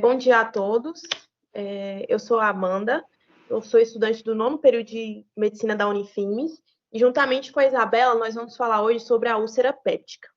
Bom dia a todos. Eu sou a Amanda, eu sou estudante do 9º período de Medicina da Unifimes, e juntamente com a Isabela, nós vamos falar hoje sobre a úlcera péptica.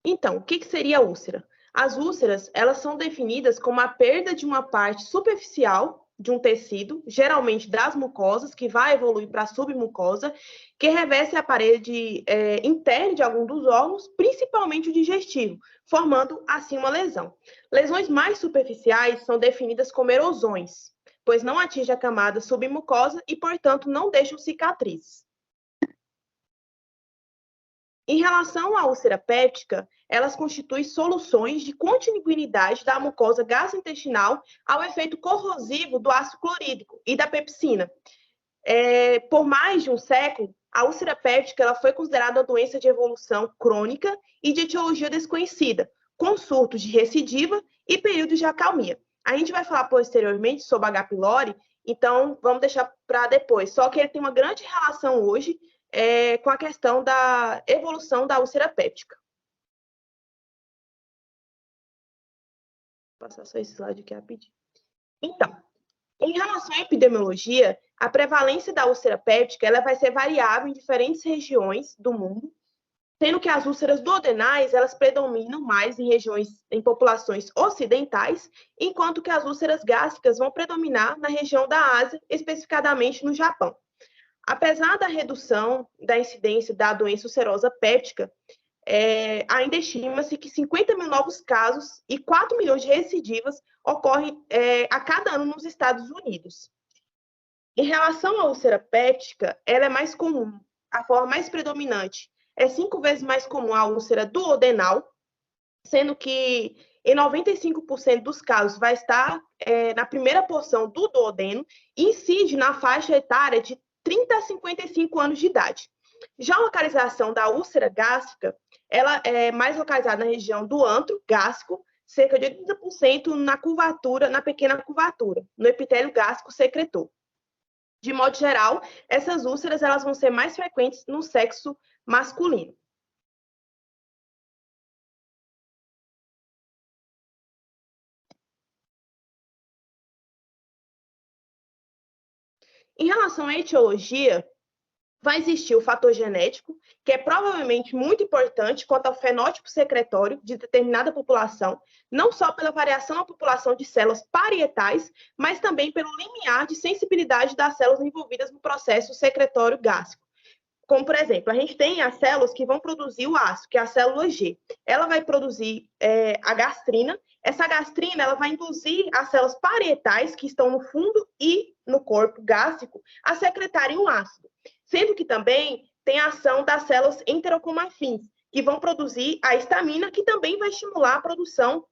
Então, o que seria a úlcera? As úlceras, elas são definidas como a perda de uma parte superficial de um tecido, geralmente das mucosas, que vai evoluir para a submucosa, que reveste a parede interna de algum dos órgãos, principalmente o digestivo, formando assim uma lesão. Lesões mais superficiais são definidas como erosões, pois não atingem a camada submucosa e, portanto, não deixam cicatrizes. Em relação à úlcera péptica, elas constituem soluções de consanguinidade da mucosa gastrointestinal ao efeito corrosivo do ácido clorídrico e da pepsina. Por mais de um século, a úlcera péptica ela foi considerada uma doença de evolução crônica e de etiologia desconhecida, com surtos de recidiva e períodos de acalmia. A gente vai falar posteriormente sobre H. pylori, então vamos deixar para depois. Só que ele tem uma grande relação hoje com a questão da evolução da úlcera péptica. Vou passar só esse slide aqui rapidinho. Então, em relação à epidemiologia, a prevalência da úlcera péptica ela vai ser variável em diferentes regiões do mundo, sendo que as úlceras duodenais elas predominam mais em populações ocidentais, enquanto que as úlceras gástricas vão predominar na região da Ásia, especificadamente no Japão. Apesar da redução da incidência da doença ulcerosa péptica, ainda estima-se que 50 mil novos casos e 4 milhões de recidivas ocorrem a cada ano nos Estados Unidos. Em relação à úlcera péptica, ela é mais comum. A forma mais predominante é 5 vezes mais comum a úlcera duodenal, sendo que em 95% dos casos vai estar na primeira porção do duodeno e incide na faixa etária de 30 a 55 anos de idade. Já a localização da úlcera gástrica, ela é mais localizada na região do antro gástrico, cerca de 80% na curvatura, na pequena curvatura, no epitélio gástrico secretor. De modo geral, essas úlceras elas vão ser mais frequentes no sexo masculino. Em relação à etiologia, vai existir o fator genético, que é provavelmente muito importante quanto ao fenótipo secretório de determinada população, não só pela variação na população de células parietais, mas também pelo limiar de sensibilidade das células envolvidas no processo secretório gástrico. Como, por exemplo, a gente tem as células que vão produzir o ácido, que é a célula G. Ela vai produzir a gastrina. Essa gastrina ela vai induzir as células parietais, que estão no fundo e no corpo gástrico, a secretarem o ácido. Sendo que também tem a ação das células enterocromafins, que vão produzir a histamina, que também vai estimular a produção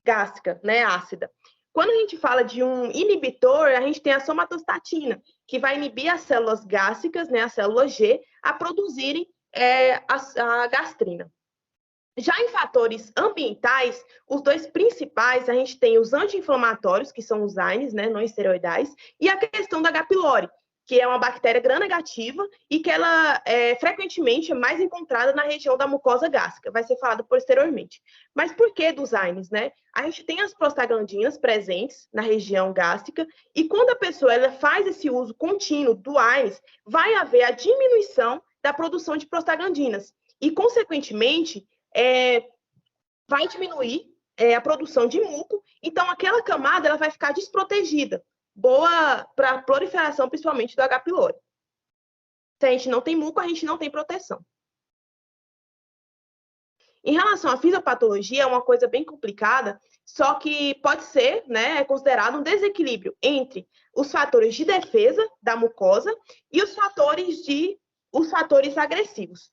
gástrica, né, ácida. Quando a gente fala de um inibitor, a gente tem a somatostatina, que vai inibir as células gástricas, né, a célula G, a produzirem a gastrina. Já em fatores ambientais, os dois principais, a gente tem os anti-inflamatórios, que são os AINES, né, não esteroidais, e a questão da H. pylori, que é uma bactéria gram-negativa e que ela frequentemente é mais encontrada na região da mucosa gástrica, vai ser falado posteriormente. Mas por que dos AINES, né? A gente tem as prostaglandinas presentes na região gástrica e quando a pessoa ela faz esse uso contínuo do AINES, vai haver a diminuição da produção de prostaglandinas e, consequentemente, vai diminuir a produção de muco, então aquela camada ela vai ficar desprotegida, boa para a proliferação, principalmente do H. pylori. Se a gente não tem muco, a gente não tem proteção. Em relação à fisiopatologia, é uma coisa bem complicada, só que pode ser, né, considerado um desequilíbrio entre os fatores de defesa da mucosa e os fatores agressivos.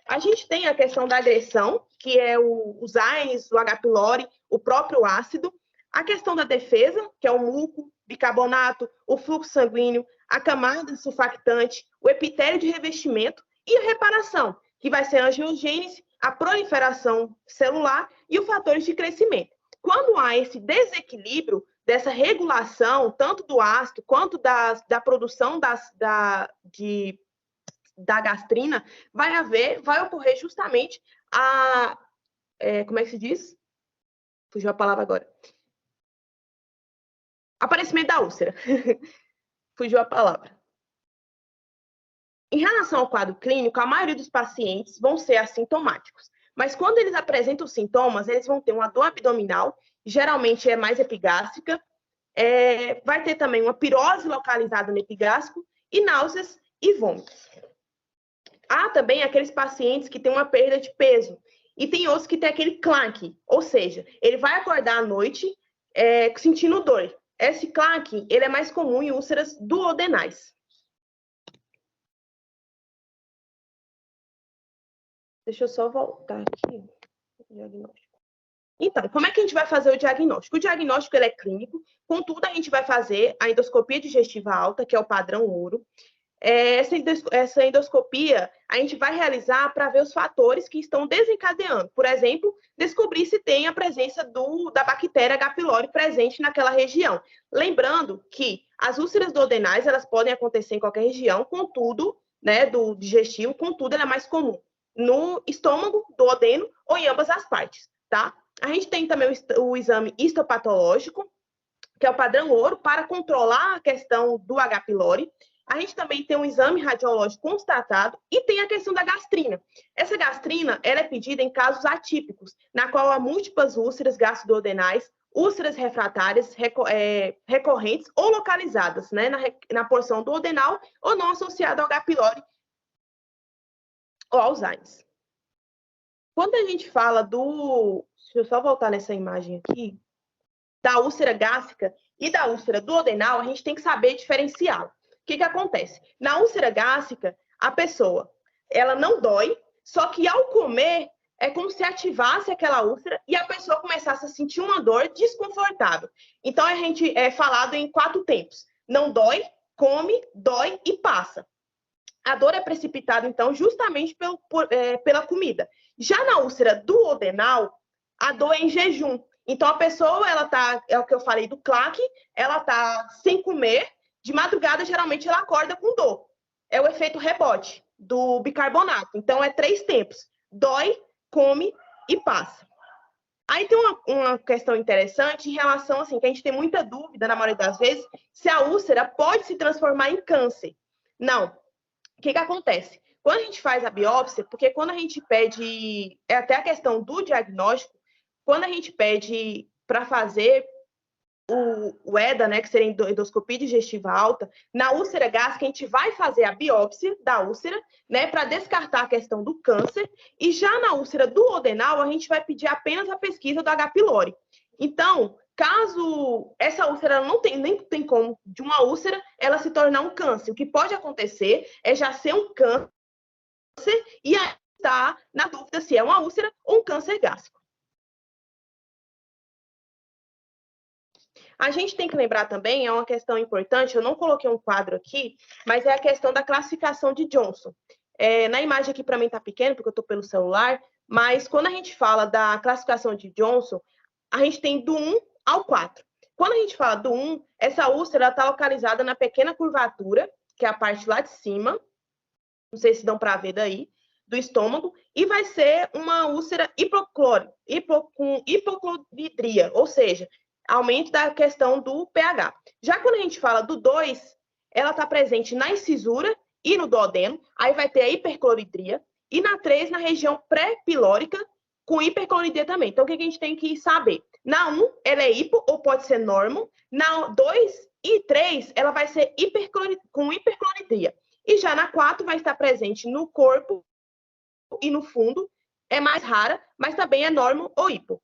A gente tem a questão da agressão, que é os AINES, o H. pylori, o próprio ácido. A questão da defesa, que é o muco, bicarbonato, o fluxo sanguíneo, a camada surfactante, o epitélio de revestimento e a reparação, que vai ser a angiogênese, a proliferação celular e os fatores de crescimento. Quando há esse desequilíbrio dessa regulação, tanto do ácido quanto da produção da gastrina, vai ocorrer justamente como é que se diz? Fugiu a palavra agora. Aparecimento da úlcera. Fugiu a palavra. Em relação ao quadro clínico, a maioria dos pacientes vão ser assintomáticos. Mas quando eles apresentam sintomas, eles vão ter uma dor abdominal, geralmente é mais epigástrica, vai ter também uma pirose localizada no epigástrico e náuseas e vômitos. Há também aqueles pacientes que têm uma perda de peso e tem outros que têm aquele claque, ou seja, ele vai acordar à noite sentindo dor. Esse claque, ele é mais comum em úlceras duodenais. Deixa eu só voltar aqui. Diagnóstico. Então, como é que a gente vai fazer o diagnóstico? O diagnóstico ele é clínico, contudo, a gente vai fazer a endoscopia digestiva alta, que é o padrão ouro. Essa endoscopia a gente vai realizar para ver os fatores que estão desencadeando. Por exemplo, descobrir se tem a presença da bactéria H. pylori presente naquela região. Lembrando que as úlceras duodenais elas podem acontecer em qualquer região, contudo, né, do digestivo, contudo, ela é mais comum no estômago, duodeno ou em ambas as partes, tá? A gente tem também o exame histopatológico, que é o padrão ouro, para controlar a questão do H. pylori. A gente também tem um exame radiológico constatado e tem a questão da gastrina. Essa gastrina ela é pedida em casos atípicos, na qual há múltiplas úlceras gastroduodenais, úlceras refratárias recorrentes ou localizadas, né, na porção duodenal ou não associada ao H. pylori ou Alzheimer. Quando a gente fala deixa eu só voltar nessa imagem aqui, da úlcera gástrica e da úlcera duodenal, a gente tem que saber diferenciá-la. O que acontece? Na úlcera gástrica, a pessoa, ela não dói, só que ao comer, é como se ativasse aquela úlcera e a pessoa começasse a sentir uma dor desconfortável. Então, a gente é falado em 4 tempos. Não dói, come, dói e passa. A dor é precipitada, então, justamente pela comida. Já na úlcera duodenal, a dor é em jejum. Então, a pessoa, ela tá, é o que eu falei do claque, ela tá sem comer, de madrugada, geralmente, ela acorda com dor. É o efeito rebote do bicarbonato. Então, é 3 tempos. Dói, come e passa. Aí tem uma questão interessante em relação, assim, que a gente tem muita dúvida, na maioria das vezes, se a úlcera pode se transformar em câncer. Não. O que acontece? Quando a gente faz a biópsia, porque quando a gente pede, até a questão do diagnóstico, quando a gente pede para fazer o EDA, né, que seria endoscopia digestiva alta, na úlcera gástrica a gente vai fazer a biópsia da úlcera, né, para descartar a questão do câncer, e já na úlcera duodenal a gente vai pedir apenas a pesquisa do H. pylori. Então, caso essa úlcera nem tem como, de uma úlcera, ela se tornar um câncer. O que pode acontecer é já ser um câncer e aí está na dúvida se é uma úlcera ou um câncer gástrico. A gente tem que lembrar também, é uma questão importante, eu não coloquei um quadro aqui, mas é a questão da classificação de Johnson. Na imagem aqui para mim está pequeno, porque eu estou pelo celular, mas quando a gente fala da classificação de Johnson, a gente tem do 1 ao 4. Quando a gente fala do 1, essa úlcera está localizada na pequena curvatura, que é a parte lá de cima, não sei se dão para ver daí, do estômago, e vai ser uma úlcera com hipocloridria, ou seja, aumento da questão do pH. Já quando a gente fala do 2, ela está presente na incisura e no duodeno, aí vai ter a hipercloridria, e na 3, na região pré-pilórica, com hipercloridria também. Então, o que a gente tem que saber? Na 1, ela é hipo ou pode ser normo. Na 2 e 3, ela vai ser com hipercloridria. E já na 4, vai estar presente no corpo e no fundo. É mais rara, mas também é normo ou hipo.